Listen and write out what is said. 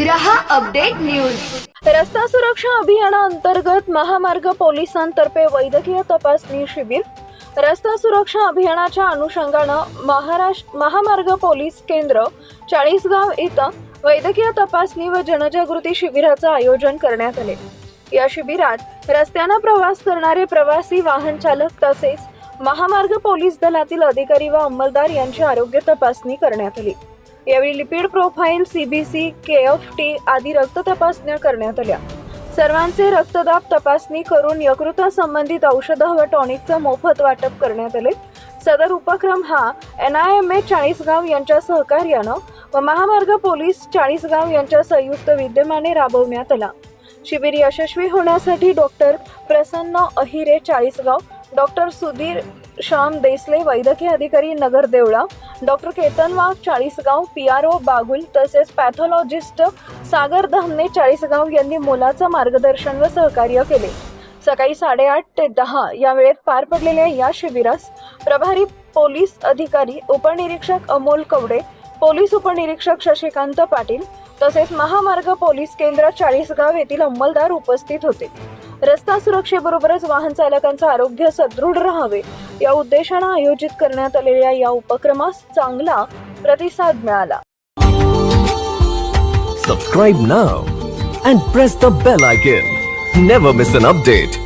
रहा update news. रस्ता सुरक्षा अभियानाअंतर्गत महामार्ग पोलिसांतर्फे वैद्यकीय तपासणी शिबिर। रस्ता सुरक्षा अभियानाच्या अनुषंगानं महामार्ग पोलीस केंद्र चाळीसगाव इथं वैद्यकीय तपासणी व जनजागृती शिबिराचं आयोजन करण्यात आले। या शिबिरात रस्त्यानं प्रवास करणारे प्रवासी वाहन चालक तसेच महामार्ग पोलीस दलातील अधिकारी व अंमलदार यांची आरोग्य तपासणी करण्यात आली। यावेळी लिपिड प्रोफाइल, सीबीसी, केएफटी आदी रक्त तपासण्या करण्यात आल्या। सर्वांचे रक्तदाब तपासणी करून यकृता संबंधित औषधं व टॉनिकचं मोफत वाटप करण्यात आले। सदर उपक्रम हा NIMH चाळीसगाव यांच्या सहकार्यानं व महामार्ग पोलीस चाळीसगाव यांच्या संयुक्त विद्यमाने राबवण्यात आला। शिबिर यशस्वी होण्यासाठी डॉक्टर प्रसन्न अहिरे चाळीसगाव, डॉक्टर सुधीर श्याम देसले वैद्यकीय अधिकारी नगर देवळा, डॉक्टर केतन वाघ चाळीसगाव, PRO बागुल तसेच पॅथॉलॉजिस्ट सागर धामणे चाळीसगाव यांनी मोलाचं मार्गदर्शन व सहकार्य केले। सकाळी 8:30 ते 10 या वेळेत पार पडलेल्या या शिबिरास प्रभारी पोलीस अधिकारी उपनिरीक्षक अमोल कवडे, पोलीस उपनिरीक्षक शशिकांत पाटील तसेच महामार्ग पोलीस केंद्र चाळीसगाव येथील अंमलदार उपस्थित होते। रस्ता सुरक्षेबरोबरच वाहन चालकांचे आरोग्य सदृढ राहावे या उद्देशाने आयोजित करण्यात आलेल्या या उपक्रमास चांगला प्रतिसाद मिळाला। Subscribe now and press the bell icon. Never miss an update.